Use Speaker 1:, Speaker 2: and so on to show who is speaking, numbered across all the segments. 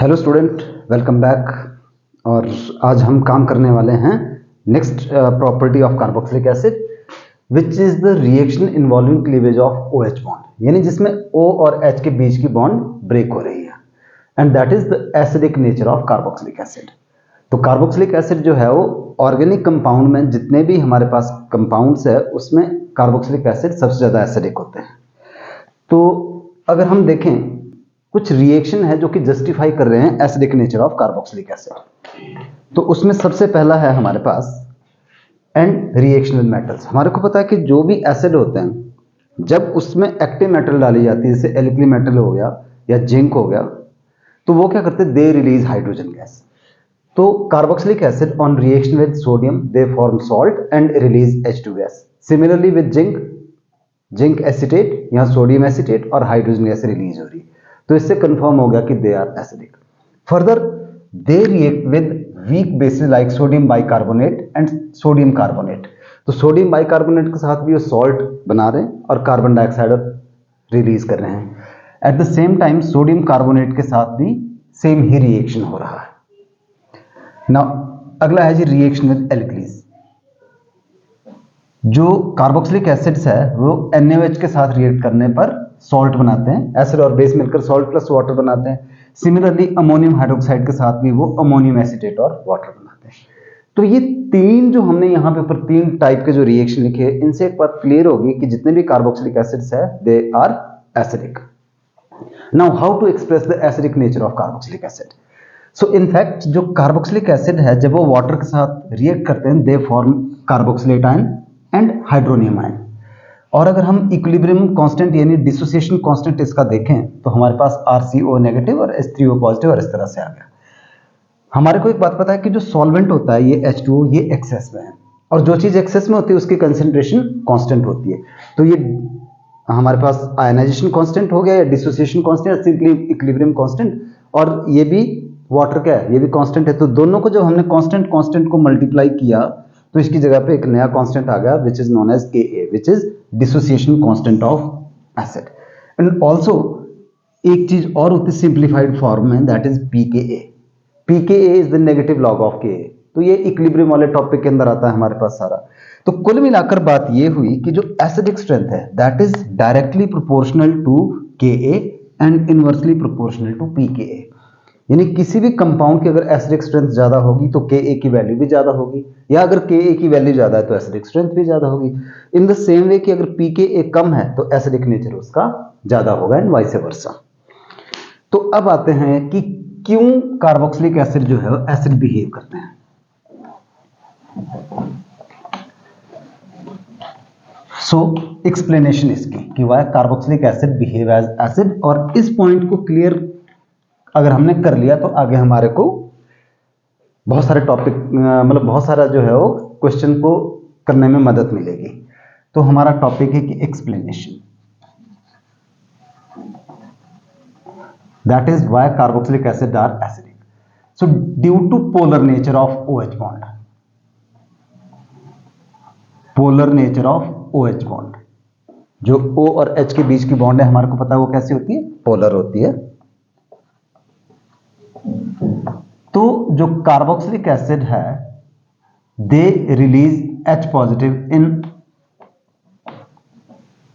Speaker 1: Hello student, welcome back. और आज हम काम करने वाले हैं next property of carboxylic acid which is the reaction involving cleavage of OH bond, यानी जिसमें O और H के बीच की बॉन्ड ब्रेक हो रही है, and that is the acidic nature of carboxylic acid. तो कार्बोक्सिलिक एसिड जो है वो ऑर्गेनिक कंपाउंड में जितने भी हमारे पास कंपाउंड्स है उसमें कार्बोक्सिलिक एसिड सबसे ज़्यादा एसिडिक होते हैं। तो अगर हम देखें कुछ रिएक्शन है जो कि जस्टिफाई कर रहे हैं acidic nature of carboxylic acid, तो उसमें सबसे पहला है हमारे पास एंड रिएक्शनल मेटल्स। हमारे को पता है कि जो भी एसिड होते हैं जब उसमें एक्टिव मेटल डाली जाती है, जैसे एल्कली मेटल हो गया या जिंक हो गया, तो वो क्या करते हैं, दे रिलीज हाइड्रोजन गैस। तो carboxylic acid on reaction with sodium they form salt and release H2 gas. Similarly with zinc acetate, यहाँ सोडियम एसिटेट और हाइड्रोजन गैस रिलीज हो रही है, तो इससे कंफर्म हो गया कि they are acidic. Further they react with weak bases like sodium bicarbonate and sodium carbonate. तो सोडियम बाइकार्बोनेट के साथ भी वो सॉल्ट बना रहे हैं और कार्बन डाइऑक्साइड रिलीज कर रहे हैं। At the same time sodium carbonate के साथ भी सेम ही रिएक्शन हो रहा है। नाउ अगला है जी रिएक्शन विद एल्कलीज। जो कार्बोक्सिलिक एसिड्स है वो NaOH के साथ रिएक्ट करने पर सॉल्ट बनाते हैं, एसिड और बेस मिलकर सॉल्ट प्लस वाटर बनाते हैं। सिमिलरली अमोनियम हाइड्रोक्साइड के साथ भी वो अमोनियम एसिटेट और वाटर बनाते हैं। तो ये तीन जो हमने यहाँ पे ऊपर तीन टाइप के जो रिएक्शन लिखे हैं, इनसे एक बात क्लियर होगी कि जितने भी कार्बोक्सिलिक एसिड्स है they are acidic. Now how to express the acidic nature of carboxylic acid. So in fact जो कार्बोक्सिलिक एसिड है जब वो वाटर के साथ रिएक्ट करते हैं they form carboxylate ion and hydronium ion. और अगर हम इक्विलिब्रियम कांस्टेंट यानी डिसोसिएशन कांस्टेंट इसका देखें तो हमारे पास RCO नेगेटिव और H3O पॉजिटिव और इस तरह से आ गया। हमारे को एक बात पता है कि जो सॉल्वेंट होता है ये H2O ये एक्सेस में है, और जो चीज एक्सेस में होती है उसकी कंसेंट्रेशन कांस्टेंट होती है। तो ये हमारे पास आयनाइजेशन कांस्टेंट हो गया या dissociation constant, simply equilibrium constant, और ये भी वाटर क्या है, ये भी कांस्टेंट है। तो दोनों को जब हमने कांस्टेंट को मल्टीप्लाई किया तो इसकी जगह पे एक नया कांस्टेंट आ गया which is known as Ka, which is dissociation constant of acid. And also एक चीज और होती है सिंप्लीफाइड फॉर्म में, that is pKa। pKa is the negative log of Ka। तो ये इक्विलिब्रियम वाले टॉपिक के अंदर आता है हमारे पास सारा। तो कुल मिलाकर बात ये हुई कि जो एसिडिक स्ट्रेंथ है that is directly proportional to Ka and inversely proportional to pKa। यानी किसी भी कंपाउंड की अगर एसिडिक स्ट्रेंथ ज्यादा होगी तो Ka की वैल्यू भी ज्यादा होगी, या अगर Ka की वैल्यू ज्यादा है तो एसिडिक स्ट्रेंथ भी ज्यादा होगी। इन द सेम वे कि अगर pKa कम है तो एसिडिक नेचर उसका ज्यादा होगा एंड वाइस वर्सा। तो अब आते हैं कि क्यों कार्बोक्सिलिक एसिड जो है एसिड बिहेव करते हैं। सो एक्सप्लेनेशन इसकी कि why carboxylic acid behave as acid, और इस पॉइंट को क्लियर अगर हमने कर लिया तो आगे हमारे को बहुत सारे टॉपिक मतलब बहुत सारा जो है वो क्वेश्चन को करने में मदद मिलेगी। तो हमारा टॉपिक है कि explanation, that is why carboxylic acid are acidic. So due to polar nature of OH bond, polar nature of OH bond, जो O और H के बीच की बॉन्ड है हमारे को पता है वो कैसी होती है, पोलर होती है। तो जो कार्बोक्सिलिक एसिड है they release H positive in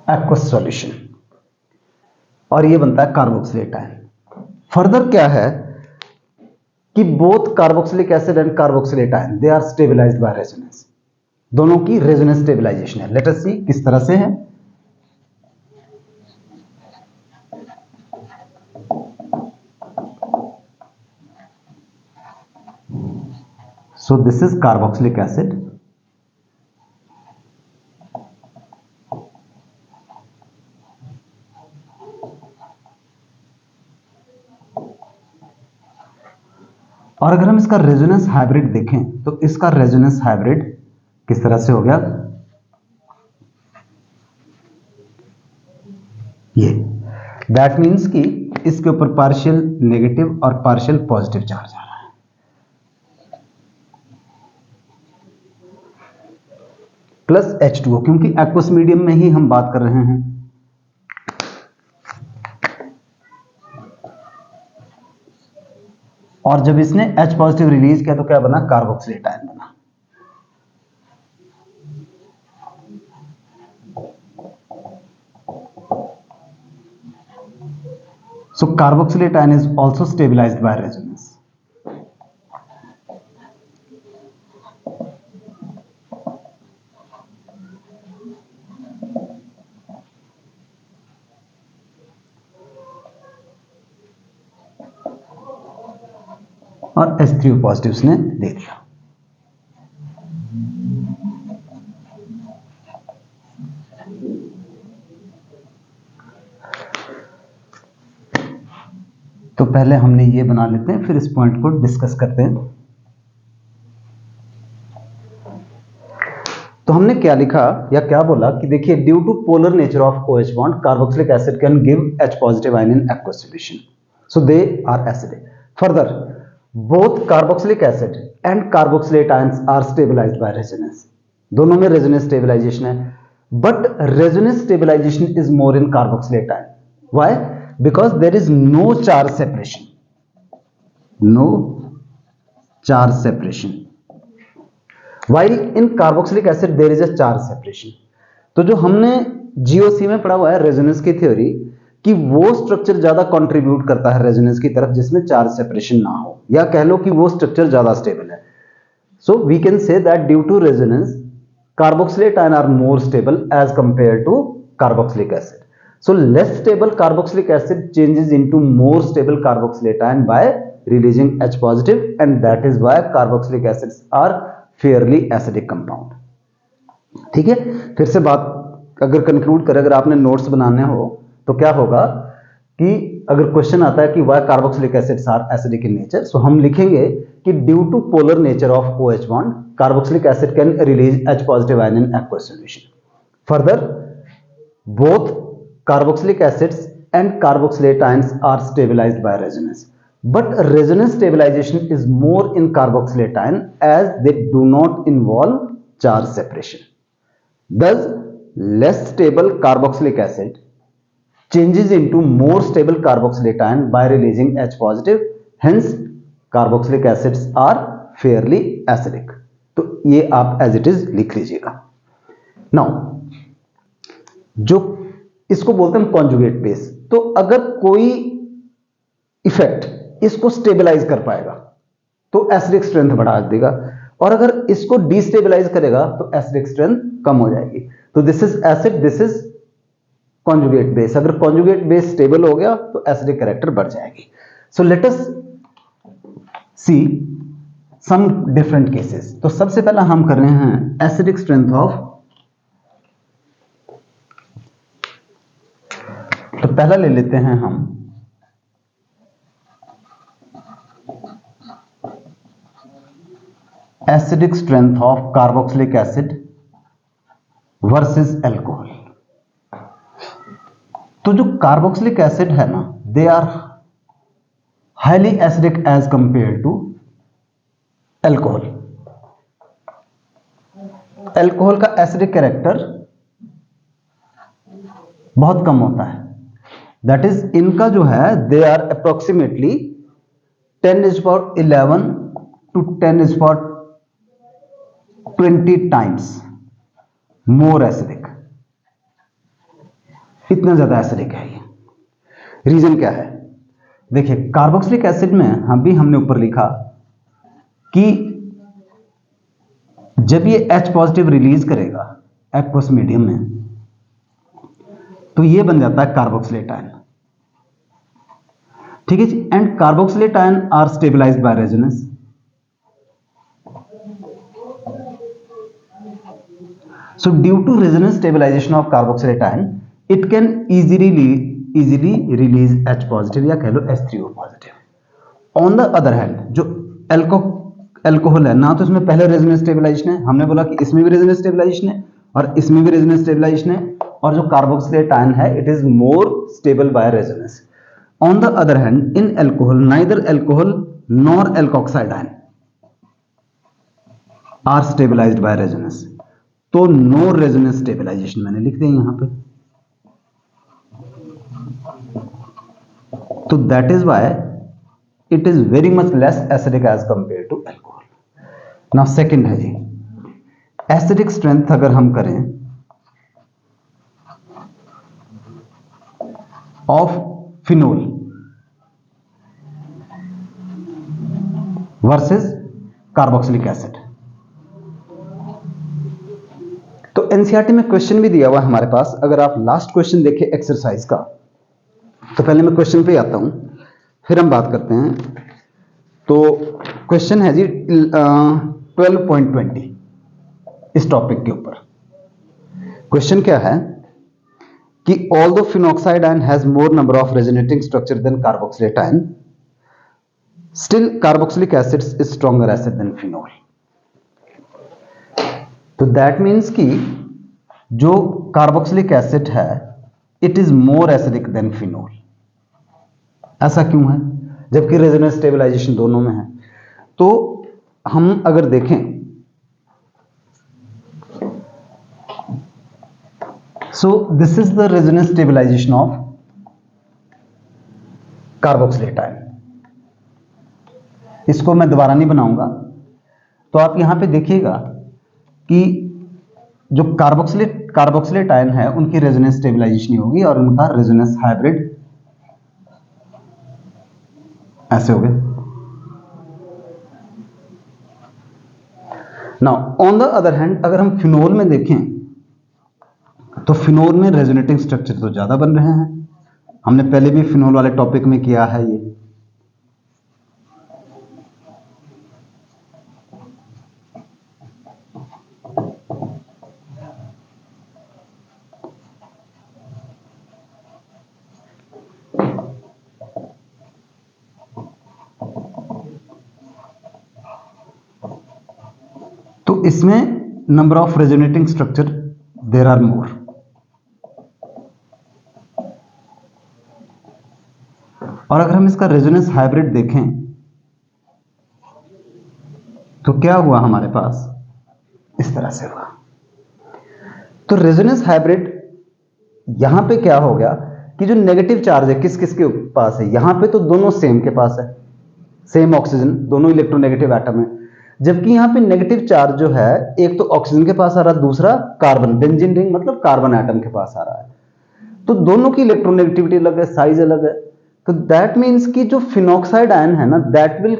Speaker 1: aqueous solution, और ये बनता है कार्बोक्सिलेट आयन। फर्दर क्या है कि both carboxylic acid and carboxylate ion they are stabilized by resonance. दोनों की रेजोनेंस स्टेबलाइजेशन है। लेट अस सी किस तरह से है। So this is carboxylic acid, और अगर हम इसका रेजोनेंस हाइब्रिड देखें तो इसका रेजोनेंस हाइब्रिड किस तरह से हो गया, ये दैट मीन्स कि इसके ऊपर पार्शियल नेगेटिव और पार्शियल पॉजिटिव चार्ज आ रहा है। प्लस H2O, क्योंकि एक्वस मीडियम में ही हम बात कर रहे हैं। और जब इसने H पॉजिटिव रिलीज किया तो क्या बना, कार्बोक्सिलेट आयन बना। So carboxylate ion is also stabilized by resonance. और H3O पॉजिटिव ने दे दिया। तो पहले हमने ये बना लेते हैं, फिर इस पॉइंट को डिस्कस करते हैं। तो हमने क्या लिखा या क्या बोला कि देखिए, due to polar nature of OH bond carboxylic acid can give H positive ion in aqueous solution, so they are acidic. Further both carboxylic acid and carboxylate ions are stabilized by resonance, दोनों में resonance stabilization है, but resonance stabilization is more in carboxylate ion. Why? Because there is no charge separation, no charge separation, while in carboxylic acid there is a charge separation। तो जो हमने GOC में पढ़ा हुआ है रेजोनेंस की theory, कि वो स्ट्रक्चर ज्यादा कंट्रीब्यूट करता है रेजोनेंस की तरफ जिसमें चार्ज सेपरेशन ना हो, या कह लो कि वो स्ट्रक्चर ज्यादा स्टेबल है। So we can say that due to resonance carboxylate ion are more stable as compare to carboxylic acid. So less stable carboxylic acid changes into more stable carboxylate ion by releasing H positive, and that is why carboxylic acids are fairly acidic compound. ठीक है, फिर से बात अगर conclude करें, अगर आपने notes बनाने हो तो क्या होगा कि अगर क्वेश्चन आता है कि why carboxylic acids are acidic in nature, so हम लिखेंगे कि due to polar nature of OH bond carboxylic acid can release H positive ion in aqueous solution. Further both carboxylic acids and carboxylate ions are stabilized by resonance, but resonance stabilization is more in carboxylate ion as they do not involve charge separation. Thus less stable carboxylic acid changes into more stable carboxylate ion by releasing H positive, hence carboxylic acids are fairly acidic। तो ये आप as it is लिख लीजिएगा। Now जो इसको बोलते हैं conjugate base, तो अगर कोई इफेक्ट इसको स्टेबलाइज कर पाएगा तो एसिडिक स्ट्रेंथ बढ़ा देगा, और अगर इसको डिस्टेबलाइज करेगा तो एसिडिक स्ट्रेंथ कम हो जाएगी। तो this is acid, this is conjugate base. अगर कॉन्जुगेट बेस स्टेबल हो गया तो एसिडिक कैरेक्टर बढ़ जाएगी। सो लेट अस सी सम डिफरेंट केसेस। तो सबसे पहला हम कर रहे हैं एसिडिक स्ट्रेंथ ऑफ, तो पहला ले लेते हैं हम acidic strength of carboxylic acid versus alcohol. तो जो कार्बोक्सिलिक एसिड है ना, they are highly acidic as compare to alcohol. Alcohol का एसिडिक कैरेक्टर बहुत कम होता है, दैट इज इनका जो है they are approximately 10⁻11 to 10⁻20 times more acidic. इतना ज्यादा एसिडिक है ये। रीजन क्या है? देखिए, कार्बोक्सिलिक एसिड में हमने ऊपर लिखा कि जब ये H पॉजिटिव रिलीज करेगा एक्वस मीडियम में तो ये बन जाता है कार्बोक्सिलेट आयन। ठीक है जी, and carboxylate ion are stabilized by resonance. So due to resonance stabilization of carboxylate ion, it can easily release H positive या कह लो H3O positive. On the other hand, जो अल्कोहल है ना, तो इसमें पहले रेजोनेंस स्टेबलाइजेशन है, हमने बोला कि इसमें भी रेजोनेंस स्टेबलाइजेशन है और इसमें भी रेजोनेंस स्टेबलाइजेशन है, और जो कार्बोक्सिलेट आयन है it is more stable by resonance. On the other hand, in alcohol, neither alcohol nor alkoxide ion are stabilized by resonance। तो नो रेजोनेंस स्टेबलाइजेशन मैंने लिख दिया यहां पे। तो that is why it is very much less acidic as compare to alcohol. Now second है जी, acidic strength अगर हम करें of phenol versus carboxylic acid. तो एनसीईआरटी में क्वेश्चन भी दिया हुआ है हमारे पास। अगर आप लास्ट क्वेश्चन देखें एक्सरसाइज का, तो पहले मैं क्वेश्चन पे आता हूं, फिर हम बात करते हैं। तो क्वेश्चन है जी 12.20 इस टॉपिक के ऊपर। क्वेश्चन क्या है कि although phenoxide ion has more number of resonating structure than carboxylate ion, still carboxylic acid is stronger acid than phenol. तो दैट मीन्स कि जो कार्बोक्सिलिक एसिड है it is more acidic than phenol. ऐसा क्यों है जबकि रेजोनेंस स्टेबलाइजेशन दोनों में है? तो हम अगर देखें, so this is the resonance stabilization of carboxylate ion. इसको मैं दोबारा नहीं बनाऊंगा। तो आप यहां पे देखिएगा कि जो कार्बोक्सिलेट आयन है उनकी रेजोनेंस स्टेबलाइजेशन होगी और उनका रेजोनेंस हाइब्रिड ऐसे हो गए। Now on the other hand अगर हम फिनोल में देखें तो फिनोल में रेजोनेटिंग स्ट्रक्चर तो ज्यादा बन रहे हैं। हमने पहले भी फिनोल वाले टॉपिक में किया है ये। तो इसमें number of resonating structure there are more. और अगर हम इसका रेजोनेंस हाइब्रिड देखें तो क्या हुआ हमारे पास, इस तरह से हुआ। तो रेजोनेंस हाइब्रिड यहां पे क्या हो गया कि जो नेगेटिव चार्ज है किस किस के पास है, यहां पे तो दोनों सेम के पास है, सेम ऑक्सीजन, दोनों इलेक्ट्रोनेगेटिव एटम है। जबकि यहां पे नेगेटिव चार्ज जो है एक तो ऑक्सीजन के पास आ रहा है, दूसरा कार्बन, बेंजीन रिंग मतलब कार्बन एटम के पास आ रहा है। तो दोनों की इलेक्ट्रोनेगेटिविटी अलग है, साइज अलग है। तो दैट मीन्स कि जो फिनॉक्साइड आयन है ना, that will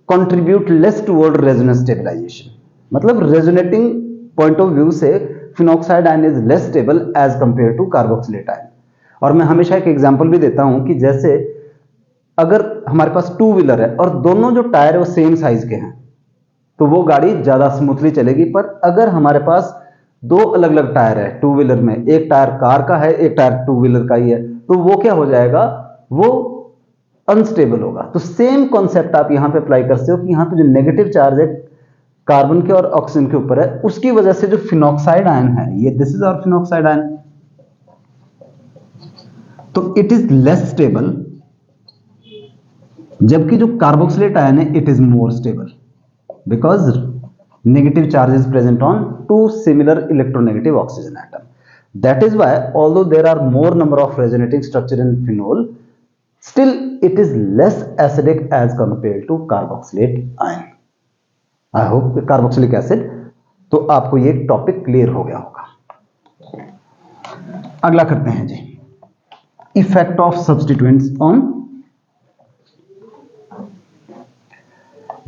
Speaker 1: contribute less toward resonance stabilization. मतलब रेजोनेटिंग पॉइंट ऑफ व्यू से phenoxide ion is less stable as compare to carboxylate ion. और मैं हमेशा एक एग्जांपल भी देता हूं कि जैसे अगर हमारे पास टू व्हीलर है और दोनों जो टायर है वो सेम साइज के हैं तो वो गाड़ी ज्यादा स्मूथली चलेगी। पर अगर हमारे पास दो अलग अलग टायर है टू व्हीलर में, एक टायर कार का है एक टायर टू व्हीलर का ही है, तो वो क्या हो जाएगा, वो अनस्टेबल होगा। तो सेम कॉन्सेप्ट आप यहां पे अप्लाई कर सकते हो कि यहां पे जो नेगेटिव चार्ज है कार्बन के और ऑक्सीजन के ऊपर है, उसकी वजह से जो फिनॉक्साइड आयन है, ये this is our phenoxide ion, तो इट इज लेस स्टेबल, जबकि जो कार्बोक्सिलेट आयन है it is more stable because negative charge is present on two similar electronegative oxygen atom. That is why although there are more number of resonating structure in phenol, still it is less acidic as compared to carboxylate ion. I hope carboxylic acid, तो आपको ये topic clear हो गया होगा। अगला करते हैं जी, effect of substituents on.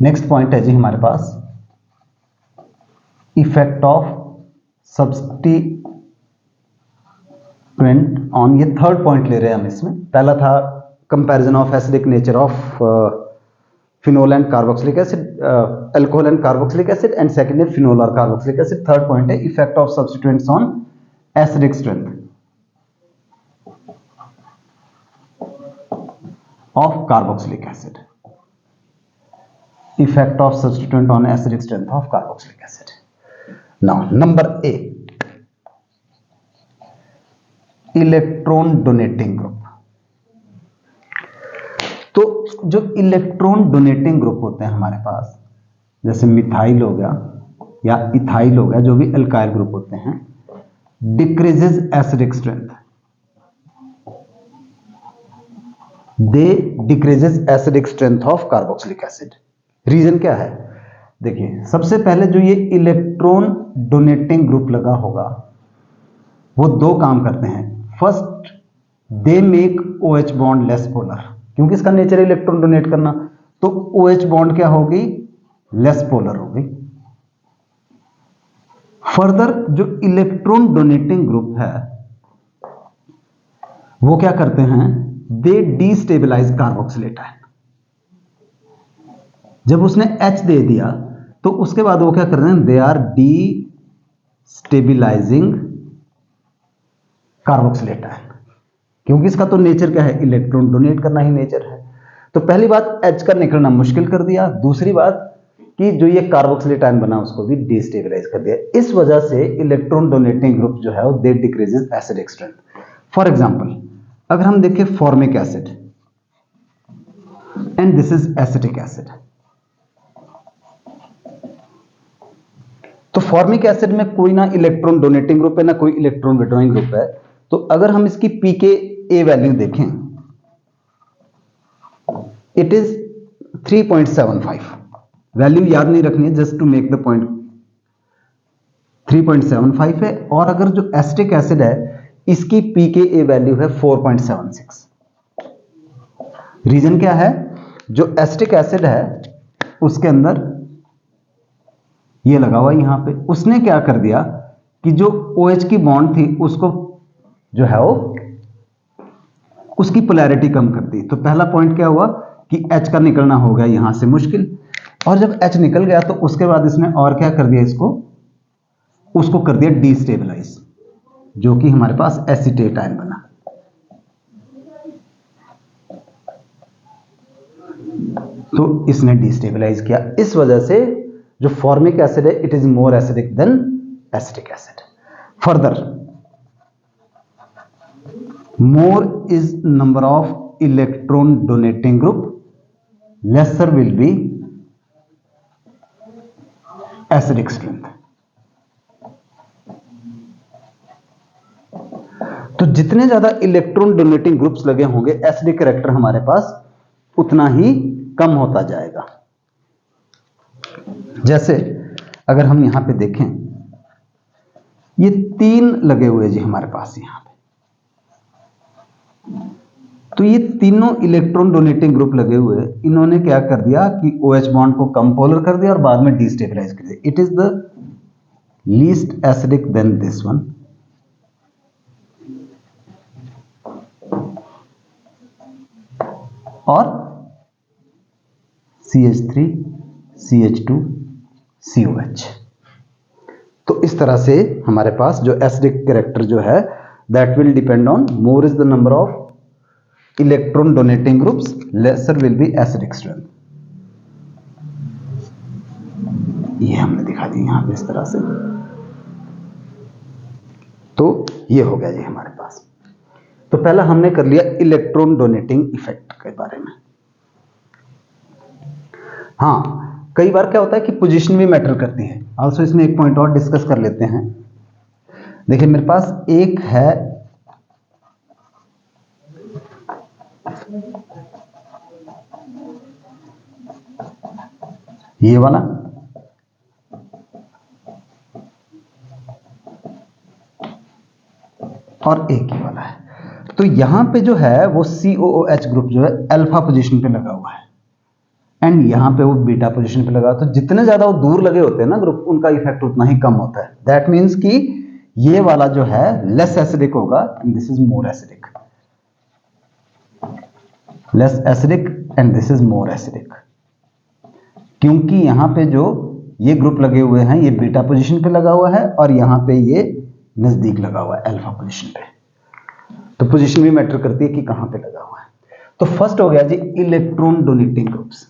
Speaker 1: Next point है जी हमारे पास इफेक्ट ऑफ सब्स्टिट्यूएंट ऑन। ये थर्ड पॉइंट ले रहे हैं हम इसमें। पहला था comparison of acidic nature of phenol and carboxylic acid, alcohol and carboxylic acid, and second है फिनोल और कार्बोक्सिलिक एसिड। थर्ड पॉइंट है effect of substituents on acidic strength of carboxylic acid. Effect of substituent on acidic strength of carboxylic acid. Now, number A, electron donating group. तो जो electron donating group होते हैं हमारे पास, जैसे methyl हो गया या इथाइल हो गया, जो भी अल्काइल ग्रुप होते हैं, decreases acidic strength. They decreases acidic strength of carboxylic acid. Reason क्या है? देखिए, सबसे पहले जो ये इलेक्ट्रॉन डोनेटिंग ग्रुप लगा होगा वो दो काम करते हैं। First, they make OH bond less polar, क्योंकि इसका नेचर है इलेक्ट्रॉन डोनेट करना, तो OH बॉन्ड क्या होगी? लेस पोलर होगी। फर्दर, जो इलेक्ट्रॉन डोनेटिंग ग्रुप है वो क्या करते हैं? दे डीस्टेबलाइज कार्बोक्सिलेट आयन। जब उसने H दे दिया तो उसके बाद वो क्या कर रहे हैं? They R D stabilising carboxylate ion, क्योंकि इसका तो नेचर क्या है? इलेक्ट्रॉन डोनेट करना ही नेचर है। तो पहली बात, H का निकलना मुश्किल कर दिया। दूसरी बात कि जो ये कार्बोक्सिलेट आयन बना उसको भी डिस्टेबलाइज कर दिया। इस वजह से इलेक्ट्रॉन डोनेटिंग ग्रुप जो है वो they decreases acidic strength. For example, अगर हम देखें formic acid and this is acetic acid, तो फॉर्मिक एसिड में कोई ना इलेक्ट्रॉन डोनेटिंग ग्रुप है ना कोई इलेक्ट्रॉन विड्रॉइंग ग्रुप है। तो अगर हम इसकी pKa वैल्यू देखें, इट इज 3.75। वैल्यू याद नहीं रखनी है, just to make the point. 3.75 है। और अगर जो एसिटिक एसिड है इसकी pKa वैल्यू है 4.76। रीजन क्या है? जो एसिटिक एसिड है उसके अंदर ये लगा हुआ यहां पे, उसने क्या कर दिया कि जो OH की बॉन्ड थी उसको जो है वो उसकी पोलैरिटी कम कर दी। तो पहला पॉइंट क्या हुआ कि H का निकलना हो गया यहां से मुश्किल। और जब H निकल गया तो उसके बाद इसने और क्या कर दिया? उसको कर दिया डीस्टेबलाइज, जो कि हमारे पास एसीटेट आयन बना। तो इसने डीस्टेबलाइज किया। इस वजह से जो फॉर्मिक एसिड है it is more acidic then acetic acid. Further, more is number of electron donating group, lesser will be acidic strength। तो जितने ज्यादा इलेक्ट्रॉन डोनेटिंग ग्रुप्स लगे होंगे एसिडिक कैरेक्टर हमारे पास उतना ही कम होता जाएगा। जैसे अगर हम यहां पे देखें, ये 3 लगे हुए जी हमारे पास यहां पे, तो ये तीनों इलेक्ट्रॉन डोनेटिंग ग्रुप लगे हुए, इन्होंने क्या कर दिया कि OH बॉन्ड को कम पोलर कर दिया और बाद में डिस्टेबलाइज कर दिया। It is the least acidic then this one, और CH3 CH2 COH। तो इस तरह से हमारे पास जो एसिडिक कैरेक्टर जो है that will depend on more is the number of electron donating groups, laser will be acidic strength. ये हमने दिखा दी यहां पे इस तरह से। तो ये हो गया जी हमारे पास। तो पहला हमने कर लिया इलेक्ट्रॉन डोनेटिंग इफेक्ट के बारे में। हाँ, कई बार क्या होता है कि पोजीशन भी मैटर करती है। आल्सो इसमें एक पॉइंट और डिस्कस कर लेते हैं। देखिए मेरे पास एक है ये वाला, और एक ही वाला है। तो यहां पे जो है वो COOH ग्रुप जो है अल्फा पोजीशन पे लगा हुआ है एंड यहां पे वो बीटा पोजीशन पे लगा। तो जितने ज्यादा वो दूर लगे होते हैं ना ग्रुप, उनका इफेक्ट उतना ही कम होता है। दैट मीन्स कि ये वाला जो है लेस एसिडिक होगा and this is more acidic, less acidic and this is more acidic, क्योंकि यहां पे जो ये ग्रुप लगे हुए हैं ये बीटा पोजीशन पे लगा हुआ है और यहां पे ये नजदीक लगा हुआ है अल्फा पोजीशन पे। तो पोजीशन भी मैटर करती है कि कहां पे लगा हुआ है। तो फर्स्ट हो गया जी electron donating groups.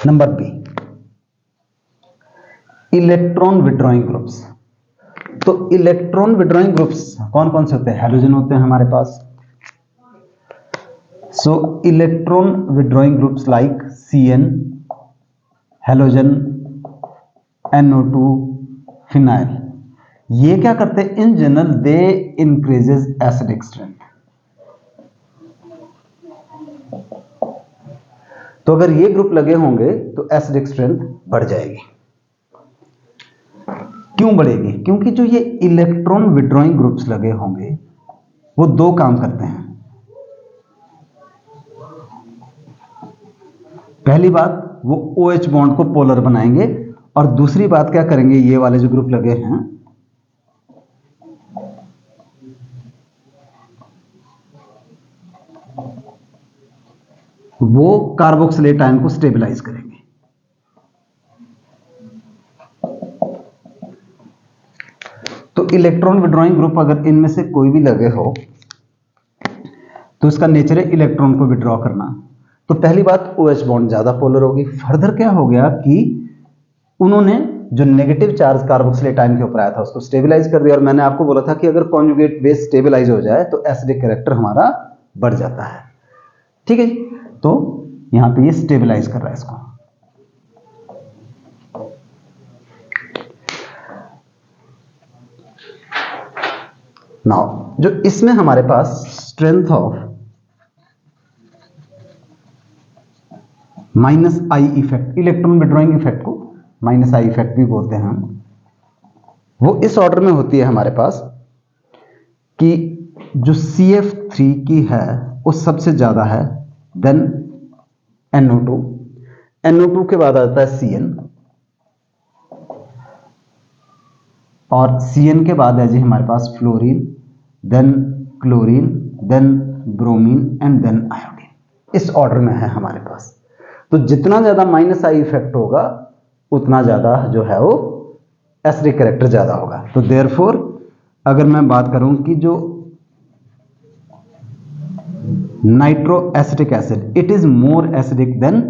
Speaker 1: Number B electron withdrawing groups. तो इलेक्ट्रॉन विड्रॉइंग ग्रुप्स कौन कौन से होते हैं? हैलोजन होते हैं हमारे पास। So electron withdrawing groups like CN, halogen, NO2, phenyl, ये क्या करते हैं, in general they increases acidic strength. तो अगर ये ग्रुप लगे होंगे तो एसिडिक स्ट्रेंथ बढ़ जाएगी। क्यों बढ़ेगी? क्योंकि जो ये इलेक्ट्रॉन विड्रॉइंग ग्रुप्स लगे होंगे वो दो काम करते हैं। पहली बात, वो OH बॉन्ड को पोलर बनाएंगे, और दूसरी बात क्या करेंगे, ये वाले जो ग्रुप लगे हैं वो कार्बोक्सिलेट आयन को स्टेबलाइज करेंगे। तो इलेक्ट्रॉन विड्रॉइंग ग्रुप अगर इनमें से कोई भी लगे हो तो इसका नेचर है इलेक्ट्रॉन को विड्रॉ करना। तो पहली बात, OH बॉन्ड ज्यादा पोलर होगी। फर्दर क्या हो गया कि उन्होंने जो नेगेटिव चार्ज कार्बोक्सिलेट आयन के ऊपर आया था उसको स्टेबलाइज कर दिया, और मैंने आपको बोला था कि अगर कॉन्जुगेट बेस स्टेबलाइज हो जाए तो एसिडिक कैरेक्टर हमारा बढ़ जाता है। ठीक है, तो यहां पे ये स्टेबलाइज कर रहा है इसको। नाउ जो इसमें हमारे पास strength of minus I effect, electron withdrawing effect को माइनस आई इफेक्ट भी बोलते हैं हम, वो इस ऑर्डर में होती है हमारे पास कि जो CF3 की है वो सबसे ज्यादा है, देन NO2, NO2 के बाद आता है CN, और CN के बाद है जी हमारे पास fluorine, then chlorine, then bromine and then iodine. इस ऑर्डर में है हमारे पास। तो जितना ज्यादा माइनस आई इफेक्ट होगा उतना ज्यादा जो है वो एसिडिक कैरेक्टर ज्यादा होगा। तो देयरफॉर अगर मैं बात करूं कि जो nitro acetic acid, it is more acidic then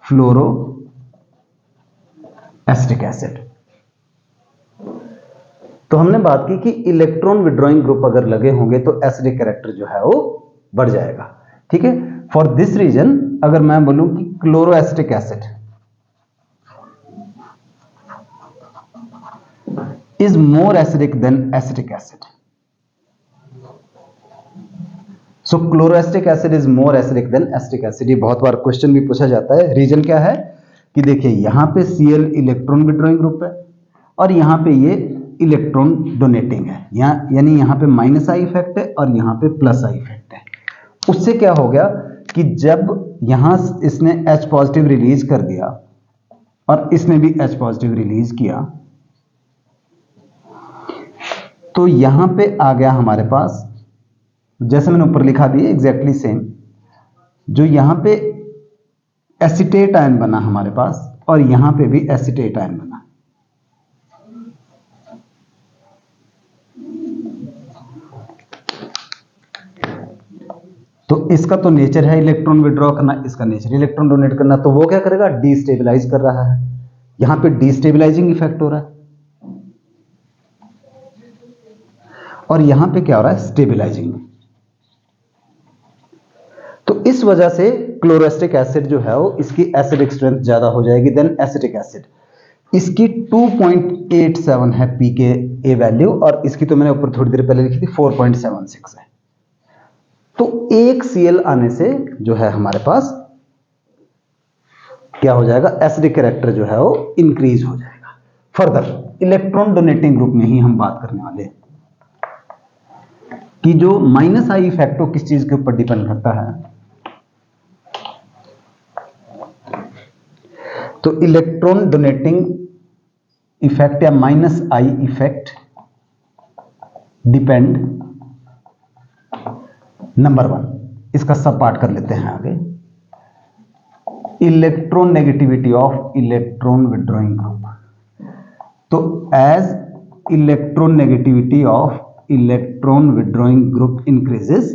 Speaker 1: fluoro acetic acid. तो हमने बात की कि इलेक्ट्रॉन विड्रॉइंग ग्रुप अगर लगे होंगे तो एसिडिक कैरेक्टर जो है वो बढ़ जाएगा। ठीक है, फॉर दिस रीजन अगर मैं बोलूं कि chloro acetic acid is more acidic than acetic acid. So chloroacetic acid is more acidic than acetic acid। ये बहुत बार क्वेश्चन भी पूछा जाता है। रीजन क्या है कि देखिए यहां पे Cl इलेक्ट्रॉन विड्रॉइंग ग्रुप है और यहां पे ये इलेक्ट्रॉन डोनेटिंग है, यानी यहां पे माइनस आई इफेक्ट है और यहां पे प्लस आई इफेक्ट है। उससे क्या हो गया कि जब यहां इसने H पॉजिटिव रिलीज कर दिया और इसने भी H पॉजिटिव रिलीज किया, तो यहां पे आ गया हमारे पास, जैसे मैंने ऊपर लिखा दिया एग्जैक्टली सेम, जो यहां पे एसीटेट आयन बना हमारे पास और यहां पे भी एसीटेट आयन बना। तो इसका तो नेचर है इलेक्ट्रॉन विड्रॉ करना, इसका नेचर इलेक्ट्रॉन डोनेट करना, तो वो क्या करेगा, डीस्टेबलाइज कर रहा है। यहां पे डीस्टेबलाइजिंग इफेक्ट हो रहा है और यहां पे क्या हो रहा है, स्टेबलाइजिंग। तो इस वजह से क्लोरोएस्टिक एसिड जो है वो इसकी एसिडिक स्ट्रेंथ ज्यादा हो जाएगी देन एसिटिक एसिड। इसकी 2.87 है pKa वैल्यू और इसकी तो मैंने ऊपर थोड़ी देर पहले लिखी थी 4.76 है। तो एक Cl आने से जो है हमारे पास क्या हो जाएगा, एसिडिक कैरेक्टर जो है वो इंक्रीज हो जाएगा। फर्दर इलेक्ट्रॉन डोनेटिंग ग्रुप में ही हम बात करने वाले हैं कि जो माइनस आई इफेक्ट हो किस चीज के ऊपर डिपेंड करता है। तो इलेक्ट्रॉन डोनेटिंग इफेक्ट या minus I effect depend, number 1, इसका सब पार्ट कर लेते हैं आगे, electron negativity of electron withdrawing group. तो as electron negativity of electron withdrawing group increases,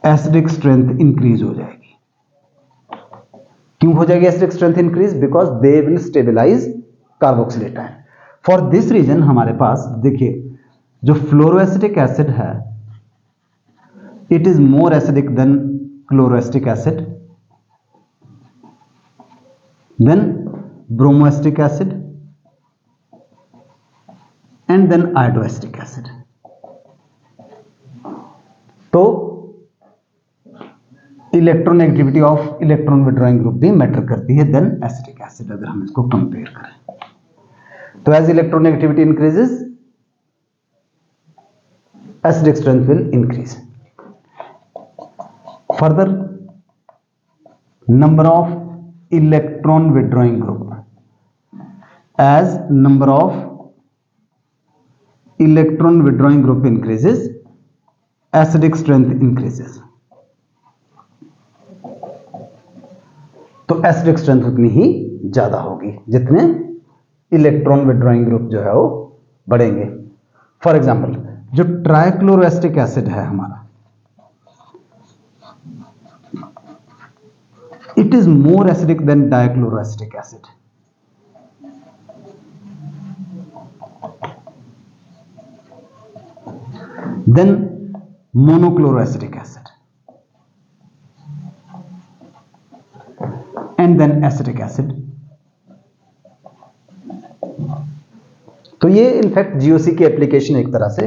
Speaker 1: acidic strength increase हो जाएगी। क्यों हो जाएगी acidic strength increase? Because they will stabilize carboxylate ion. For this reason हमारे पास देखिए जो फ्लोरोएसिटिक एसिड है it is more acidic than chloroacetic acid, then bromoacetic acid and then iodoacetic acid. तो electronegativity of electron withdrawing group भी matter करती है then acetic acid, अगर हम इसको कंपेयर करें। तो as electronegativity increases, acidic strength will increase. Further, number of electron withdrawing group. As number of electron withdrawing group increases, acidic strength increases. तो acidic strength उतनी ही ज्यादा होगी जितने इलेक्ट्रॉन विड्रॉइंग ग्रुप जो है वो बढ़ेंगे। फॉर एग्जांपल, जो ट्राइक्लोरोएसिटिक एसिड है हमारा, it is more acidic than dichloroacetic acid. Then monochloroacetic acid and then acetic acid. तो ये इनफैक्ट जीओसी की एप्लीकेशन एक तरह से।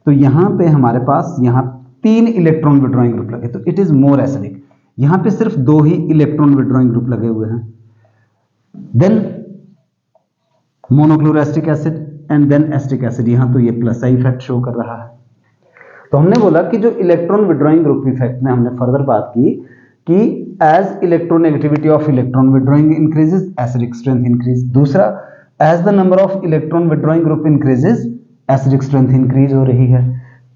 Speaker 1: तो यहां पे हमारे पास यहां 3 इलेक्ट्रॉन विड्रॉइंग ग्रुप लगे, तो इट इज मोर एसिडिक। यहां पे सिर्फ 2 ही इलेक्ट्रॉन विड्रॉइंग ग्रुप लगे हुए हैं। Then monochloroacetic acid and then acetic acid. यहां तो ये प्लस का इफेक्ट शो कर रहा है। तो हमने बोला कि जो इलेक्ट्रॉन विड्रॉइंग ग्रुप इफेक्ट में हमने फर्दर बात की कि as electronegativity of electron withdrawing increases, acidic strength increase. दूसरा, as the number of electron withdrawing group increases, acidic strength increase हो रही है।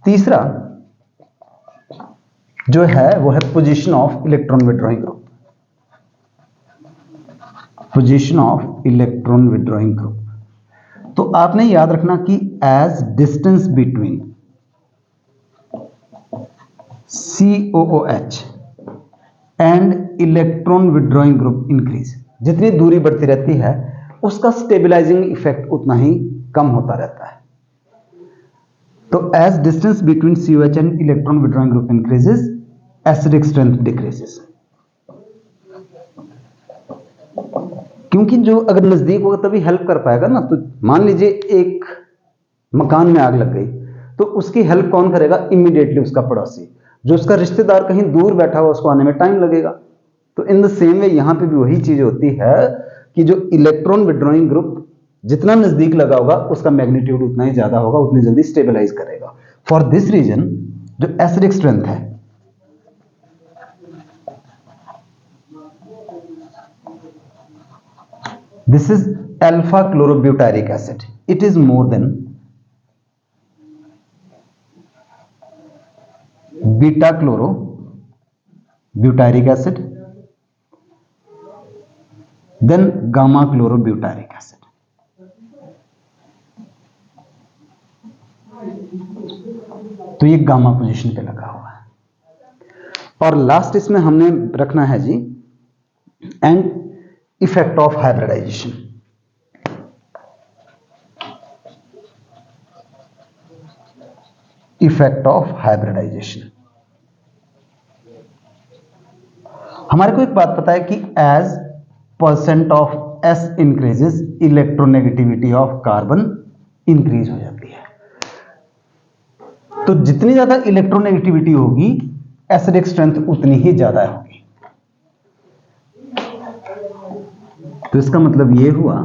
Speaker 1: तीसरा जो है वो है position of electron withdrawing group. Position of electron withdrawing group. तो आपने याद रखना कि as distance between COOH and electron withdrawing group increase, जितनी दूरी बढ़ती रहती है उसका स्टेबलाइजिंग इफेक्ट उतना ही कम होता रहता है। तो as distance between COH and electron withdrawing group increases, acidic strength decreases. क्योंकि जो अगर नजदीक होगा तभी हेल्प कर पाएगा ना। तो मान लीजिए एक मकान में आग लग गई, तो उसकी हेल्प कौन करेगा? इमीडिएटली उसका पड़ोसी। जो उसका रिश्तेदार कहीं दूर बैठा हुआ, उसको आने में टाइम लगेगा। तो इन द सेम वे यहां पे भी वही चीज होती है कि जो इलेक्ट्रॉन विड्रॉइंग ग्रुप जितना नजदीक लगा होगा उसका मैग्नीट्यूड उतना ही ज्यादा होगा, उतनी जल्दी स्टेबलाइज करेगा। फॉर दिस रीजन जो एसिडिक स्ट्रेंथ है, this is alpha chlorobutyric acid, it is more than beta chloro butyric acid, than gamma chloro butyric acid. तो ये गामा पोजीशन पे लगा हुआ है। और लास्ट इसमें हमने रखना है जी and effect of hybridization. Effect of hybridization. हमारे को एक बात पता है कि as percent of S increases, electronegativity of carbon increase हो जाती है। तो जितनी ज्यादा इलेक्ट्रोनेगेटिविटी होगी, एसिडिक स्ट्रेंथ उतनी ही ज्यादा होगी। तो इसका मतलब ये हुआ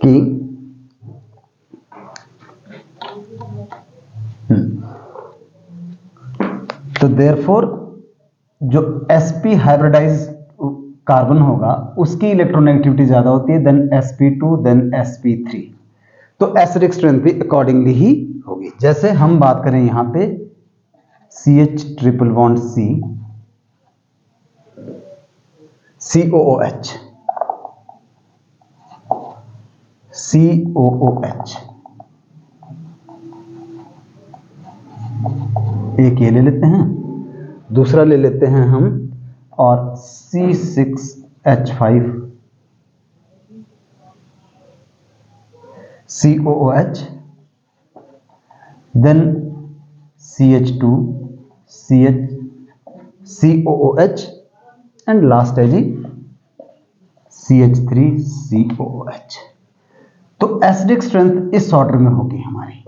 Speaker 1: कि तो देयरफॉर जो sp हाइब्रिडाइज कार्बन होगा उसकी इलेक्ट्रोनेगेटिविटी ज्यादा होती है देन sp2 देन sp3। तो एसिडिक स्ट्रेंथ भी अकॉर्डिंगली ही होगी। जैसे हम बात करें यहां पे CH triple bond C, COOH, COOH, एक ये ले लेते हैं, दूसरा ले लेते हैं हम और C6H5, COOH, then CH2 CH COOH and last है जी CH3 COOH। तो एसिडिक स्ट्रेंथ इस ऑर्डर में होगी हमारी।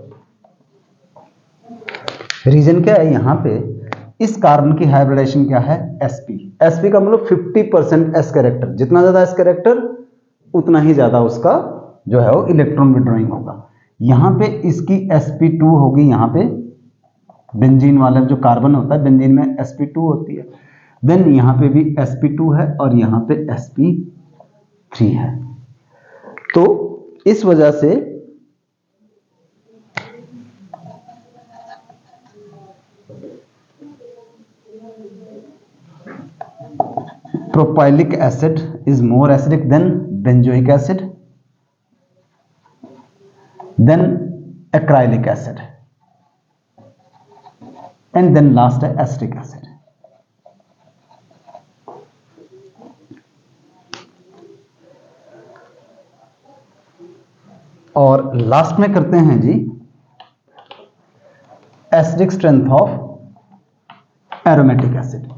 Speaker 1: रीजन क्या है यहां पे, इस कार्बन की हाइब्रिडाइजेशन क्या है, sp। sp का मतलब 50% s कैरेक्टर, जितना ज्यादा s कैरेक्टर उतना ही ज्यादा उसका जो है वो इलेक्ट्रॉन विड्रॉइंग होगा। यहां पे इसकी sp2 होगी, यहां पे बेंजीन वाला जो कार्बन होता है बेंजीन में sp2 होती है, देन यहां पे भी sp2 है और यहां पे sp3 है। तो इस वजह से propiolic acid is more acidic than benzoic acid, than acrylic acid, and then last है एसिटिक एसिड। और लास्ट में करते हैं जी acidic strength of aromatic acid.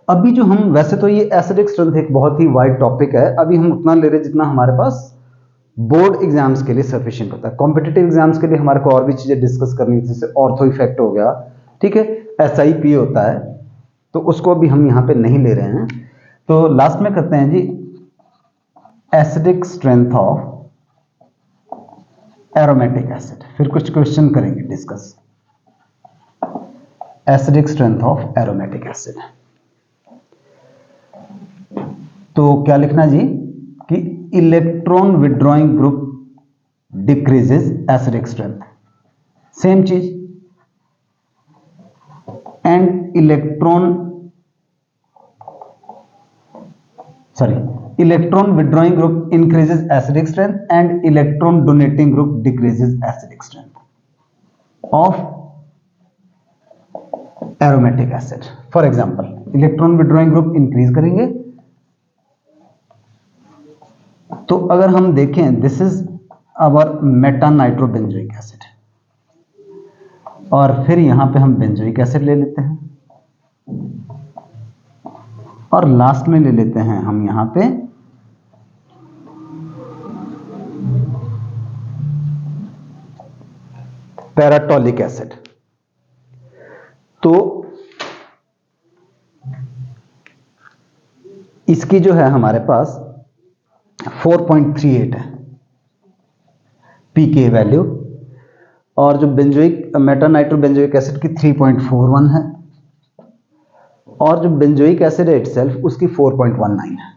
Speaker 1: अभी जो हम, वैसे तो ये एसिडिक स्ट्रेंथ एक बहुत ही वाइड टॉपिक है, अभी हम उतना ले रहे जितना हमारे पास बोर्ड एग्जाम्स के लिए सफिशिएंट होता है। कॉम्पिटिटिव एग्जाम्स के लिए हमारे को और भी चीजें डिस्कस करनी थी, जैसे ऑर्थो इफेक्ट हो गया, ठीक है, SIP होता है, तो उसको भी हम यहां पे नहीं ले रहे हैं। तो लास्ट में करते हैं जी acidic strength of aromatic acid, फिर कुछ क्वेश्चन करेंगे discuss. Acidic strength of aromatic acid, तो क्या लिखना जी कि electron withdrawing group decreases acidic strength, same चीज, and electron withdrawing group increases acidic strength and electron donating group decreases acidic strength of aromatic acid. For example electron withdrawing group increase करेंगे, तो अगर हम देखें this is our meta nitrobenzoic acid, और फिर यहां पे हम बेंजोइक एसिड ले लेते हैं, और लास्ट में ले लेते हैं हम यहां पे पैराटोलिक एसिड। तो इसकी जो है हमारे पास 4.38 है पीके वैल्यू, और जो बेंजोइक मेटा नाइट्रोबेंजोइक एसिड की 3.41 है, और जो बेंजोइक एसिड है इटसेल्फ उसकी 4.19 है।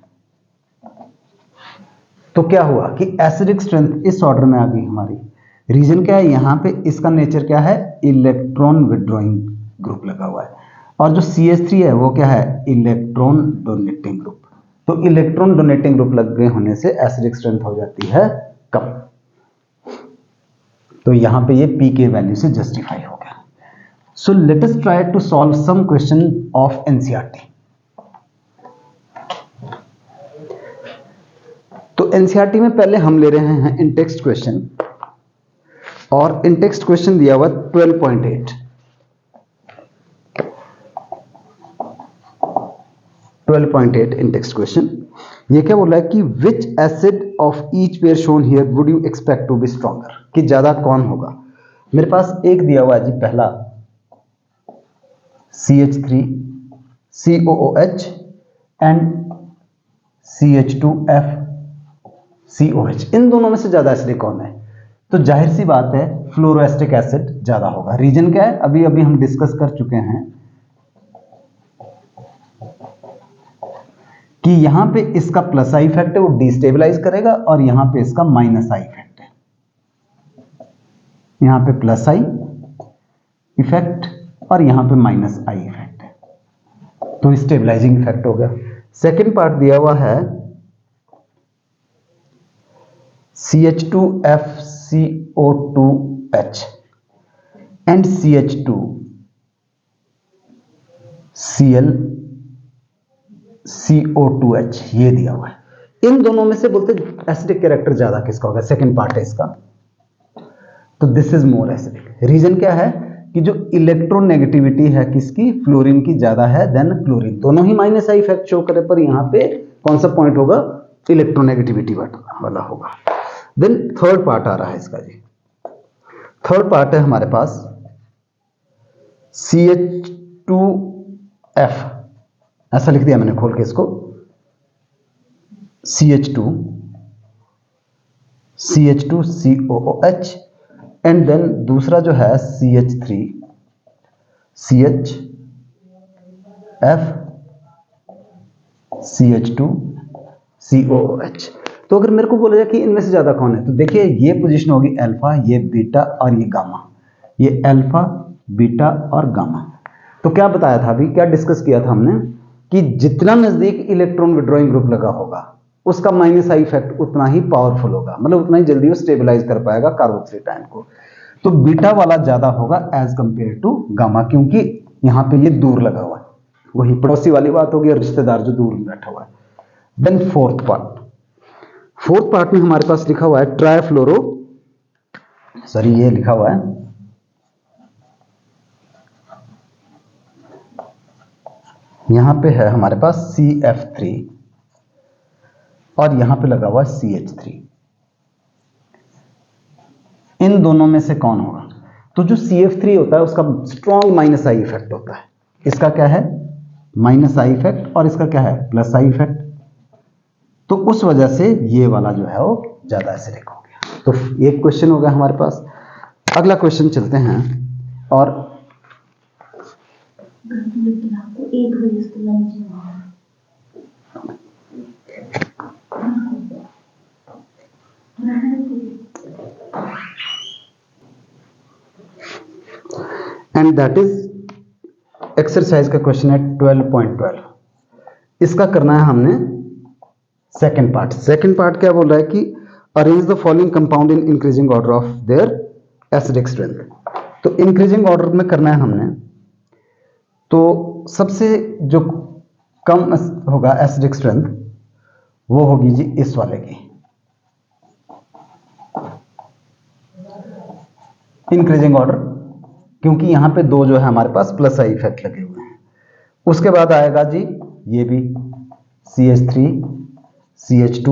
Speaker 1: तो क्या हुआ कि एसिडिक स्ट्रेंथ इस ऑर्डर में आ गई हमारी। रीजन क्या है, यहां पे इसका नेचर क्या है, इलेक्ट्रॉन विड्रॉइंग ग्रुप लगा हुआ है, और जो CH3 है वो क्या है, इलेक्ट्रॉन डोनेटिंग ग्रुप। तो इलेक्ट्रॉन डोनेटिंग ग्रुप लग गए होने से एसिडिक स्ट्रेंथ हो जाती है कम। तो यहां पे ये पीके वैल्यू से जस्टिफाई हो गया। So let us try to solve some question of NCERT. तो एनसीईआरटी में पहले हम ले रहे हैं इन टेक्स्ट क्वेश्चन, और इन टेक्स्ट क्वेश्चन दिया हुआ 12.8 इन टेक्स्ट क्वेश्चन। ये क्या बोला है कि which acid of each pair shown here would you expect to be stronger, कि ज्यादा कौन होगा। मेरे पास एक दिया हुआ है जी पहला CH3 COOH and CH2F COH, इन दोनों में से ज्यादा एसिडिक कौन है। तो जाहिर सी बात है फ्लोरोएस्टिक एसिड ज्यादा होगा। रीजन क्या है, अभी अभी हम डिस्कस कर चुके हैं कि यहां पे इसका प्लस आई इफेक्ट है वो डिस्टेबलाइज करेगा, और यहां पे इसका माइनस आई इफेक्ट है, यहां पे प्लस आई इफेक्ट और यहां पे माइनस आई इफेक्ट है, तो स्टेबलाइजिंग इफेक्ट हो गया। सेकेंड पार्ट दिया हुआ है CH2FCO2H एंड CH2ClCO2H, ये दिया हुआ है। इन दोनों में से बोलते एसिडिक कैरेक्टर ज्यादा किसका होगा, सेकंड पार्ट है इसका, तो this is more acidic. Reason क्या है, कि जो इलेक्ट्रोनेगेटिविटी है किसकी, फ्लोरीन की ज्यादा है देन क्लोरीन। दोनों ही माइनस आई इफेक्ट शो करे, पर यहाँ पे कौन सा पॉइंट होगा, इलेक्ट्रोनेगेटिविटी वाला होगा। देन थर्ड पार्ट आ रहा है इसका जी। थर्ड पार्ट है हमारे पास CH2F, ऐसा लिख दिया मैंने खोल के इसको, CH2COOH, एंड देन दूसरा जो है CH3CHF CH2COOH। तो अगर मेरे को बोला जाए कि इनमें से ज्यादा कौन है, तो देखिए ये पोजीशन होगी अल्फा, ये बीटा और ये गामा, ये अल्फा बीटा और गामा। तो क्या बताया था अभी, क्या डिस्कस किया था हमने कि जितना नजदीक इलेक्ट्रॉन विड्रॉइंग ग्रुप लगा होगा उसका माइनस आई इफेक्ट उतना ही पावरफुल होगा, मतलब उतना ही जल्दी वो स्टेबलाइज कर पाएगा कार्बोक्सिलिक आयन को। तो बीटा वाला ज्यादा होगा एज कंपेयर टू गामा, क्योंकि यहां पे ये दूर लगा हुआ है, वही पड़ोसी वाली बात होगी, और रिश्तेदार जो दूर बैठा हुआ है। देन फोर्थ पार्ट में हमारे पास लिखा हुआ है ट्राइफ्लोरो, सॉरी ये लिखा हुआ है यहां पे है हमारे पास CF3 और यहां पे लगा हुआ है CH3। इन दोनों में से कौन होगा, तो जो CF3 होता है उसका स्ट्रॉन्ग माइनस आई इफेक्ट होता है, इसका क्या है माइनस आई इफेक्ट, और इसका क्या है प्लस आई इफेक्ट। तो उस वजह से ये वाला जो है वो ज्यादा एसिडिक हो गया। तो एक क्वेश्चन हो गया हमारे पास। अगला क्वेश्चन चलते हैं, और एंड दैट इज एक्सरसाइज का क्वेश्चन है 12.12। इसका करना है हमने सेकंड पार्ट क्या बोल रहा है कि arrange the following compound in increasing order of their acidic strength. तो इंक्रीजिंग ऑर्डर में करना है हमने, तो सबसे जो कम होगा एसिडिक स्ट्रेंथ वो होगी जी इस वाले की, इंक्रीजिंग ऑर्डर, क्योंकि यहां पे दो जो है हमारे पास प्लस आई इफेक्ट लगे हुए हैं। उसके बाद आएगा जी ये भी CH3 CH2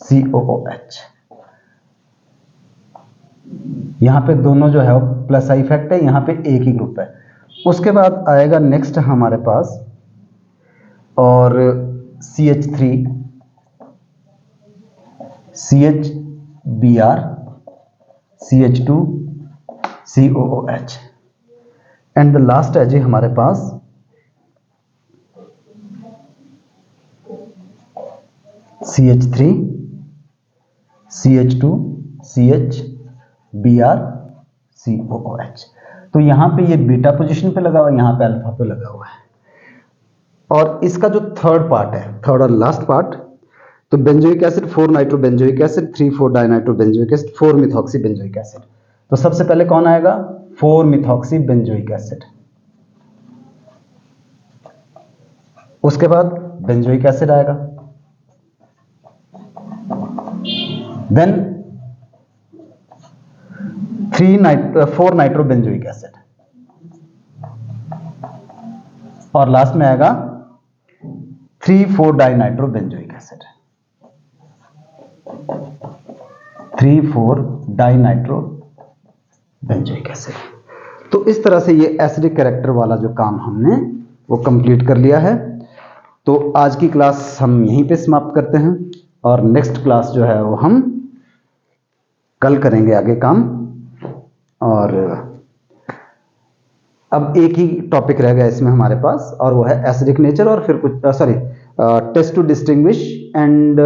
Speaker 1: COOH, यहां पे दोनों जो है वो प्लस आई इफेक्ट है, यहां पे एक ही ग्रुप है। उसके बाद आएगा नेक्स्ट हमारे पास और CH3 CHBr CH2 COOH, and the last है जी हमारे पास CH3 CH2 CHBr COOH। तो यहां पे ये बीटा पोजीशन पे लगा हुआ है, यहां पे अल्फा पे लगा हुआ है। और इसका जो थर्ड पार्ट है, थर्ड और लास्ट पार्ट, तो benzoic acid 4 nitro benzoic acid 3 4 dinitro benzoic acid 4 methoxy benzoic acid. तो सबसे पहले कौन आएगा 4 मिथॉक्सी बेंजोइक एसिड, उसके बाद बेंजोइक एसिड आएगा, देन 4 नाइट्रो बेंजोइक एसिड, और लास्ट में आएगा 3 4 dinitro benzoic acid, 3 4 dinitro benzoic acid. तो इस तरह से ये एसिडिक कैरेक्टर वाला जो काम हमने वो कंप्लीट कर लिया है। तो आज की क्लास हम यहीं पे समाप्त करते हैं, और नेक्स्ट क्लास जो है वो हम कल करेंगे आगे काम। और अब एक ही टॉपिक रह गया इसमें हमारे पास, और वो है एसिडिक नेचर, और फिर कुछ test to distinguish and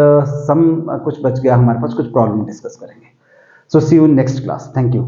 Speaker 1: some कुछ बच गया हमारे पास, कुछ प्रॉब्लम डिस्कस करेंगे। So see you in next class, thank you.